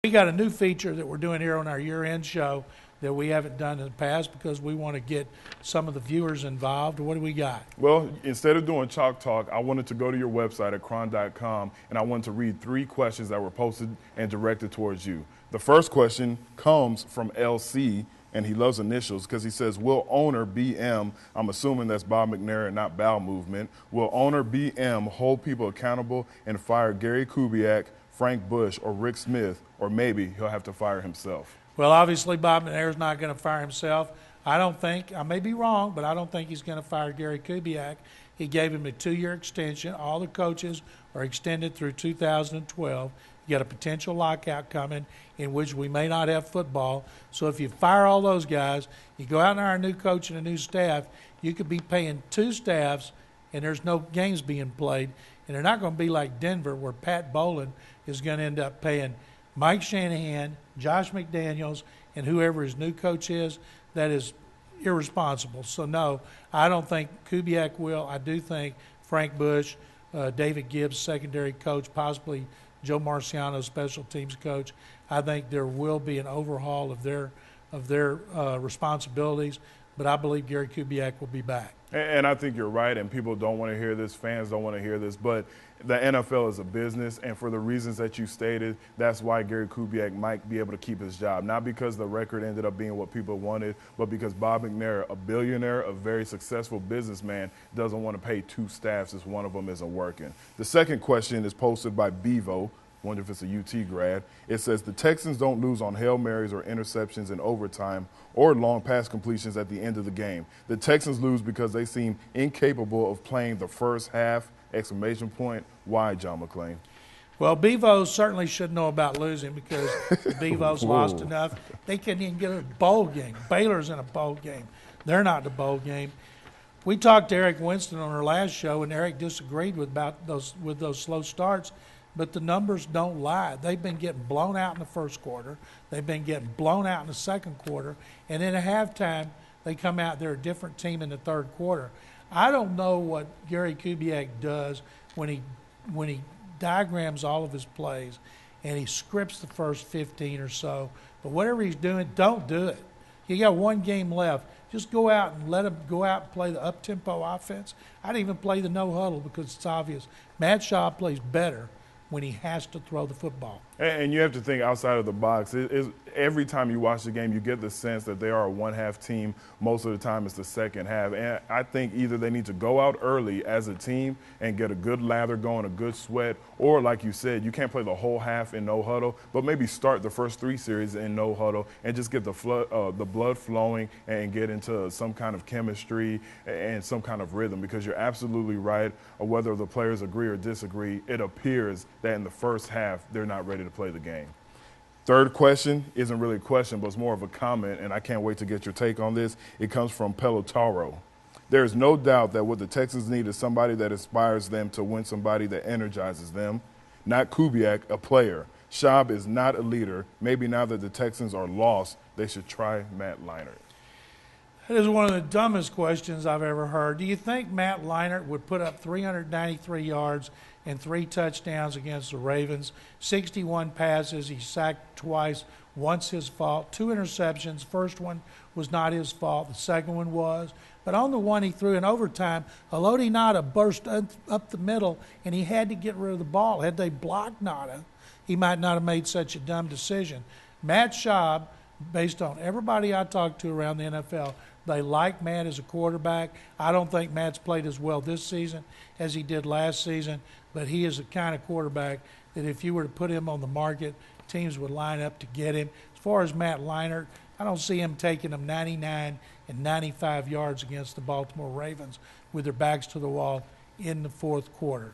We got a new feature that we're doing here on our year-end show that we haven't done in the past because we want to get some of the viewers involved. What do we got? Well, instead of doing Chalk Talk, I wanted to go to your website at chron.com, and I wanted to read 3 questions that were posted and directed towards you. The first question comes from LC, and he loves initials because he says, will owner BM, I'm assuming that's Bob McNair and not Bowel Movement, will owner BM hold people accountable and fire Gary Kubiak, Frank Bush, or Rick Smith, or maybe he'll have to fire himself? Well, obviously, Bob McNair's not going to fire himself. I don't think, I may be wrong, but I don't think he's going to fire Gary Kubiak. He gave him a 2-year extension. All the coaches are extended through 2012. You got a potential lockout coming in which we may not have football. So if you fire all those guys, you go out and hire a new coach and a new staff, you could be paying 2 staffs and there's no games being played. And they're not going to be like Denver where Pat Bowlen is going to end up paying Mike Shanahan, Josh McDaniels, and whoever his new coach is. That is irresponsible. So, no, I don't think Kubiak will. I do think Frank Bush, David Gibbs, secondary coach, possibly Joe Marciano, special teams coach. I think there will be an overhaul of their responsibilities, but I believe Gary Kubiak will be back. And I think you're right, and people don't want to hear this, fans don't want to hear this, but the NFL is a business, and for the reasons that you stated, that's why Gary Kubiak might be able to keep his job. Not because the record ended up being what people wanted, but because Bob McNair, a billionaire, a very successful businessman, doesn't want to pay 2 staffs as one of them isn't working. The second question is posted by Bevo. Wonder if it's a UT grad. It says the Texans don't lose on Hail Marys or interceptions in overtime or long pass completions at the end of the game. The Texans lose because they seem incapable of playing the first half, ! Why, John McClain? Well, Bevo certainly should know about losing because Bevo's lost enough. They can't even get a bowl game. Baylor's in a bowl game. They're not in a bowl game. We talked to Eric Winston on our last show, and Eric disagreed with those slow starts. But the numbers don't lie. They've been getting blown out in the first quarter. They've been getting blown out in the second quarter. And then at halftime, they come out, they're a different team in the third quarter. I don't know what Gary Kubiak does when he diagrams all of his plays and he scripts the first 15 or so. But whatever he's doing, don't do it. You got 1 game left. Just go out and let him go out and play the up-tempo offense. I'd even play the no-huddle because it's obvious. Matt Schaub plays better when he has to throw the football. And you have to think outside of the box. Every time you watch the game, you get the sense that they are a one-half team. Most of the time it's the second half. And I think either they need to go out early as a team and get a good lather going, a good sweat, or like you said, you can't play the whole half in no huddle, but maybe start the first 3 series in no huddle and just get the blood flowing and get into some kind of chemistry and some kind of rhythm, because you're absolutely right. Whether the players agree or disagree, it appears that in the first half they're not ready to play the game. Third question isn't really a question, but it's more of a comment, and I can't wait to get your take on this. It comes from Pelotaro. There is no doubt that what the Texans need is somebody that inspires them to win, somebody that energizes them, not Kubiak, a player. Schaub is not a leader. Maybe now that the Texans are lost, they should try Matt Leinart. That is one of the dumbest questions I've ever heard. Do you think Matt Leinart would put up 393 yards and 3 touchdowns against the Ravens, 61 passes, he sacked twice, once his fault, 2 interceptions. First one was not his fault, the second one was. But on the one he threw in overtime, Haloti Ngata burst up the middle, and he had to get rid of the ball. Had they blocked Ngata, he might not have made such a dumb decision. Matt Schaub, based on everybody I talked to around the NFL, they like Matt as a quarterback. I don't think Matt's played as well this season as he did last season, but he is the kind of quarterback that if you were to put him on the market, teams would line up to get him. As far as Matt Leinart, I don't see him taking them 99 and 95 yards against the Baltimore Ravens with their backs to the wall in the fourth quarter.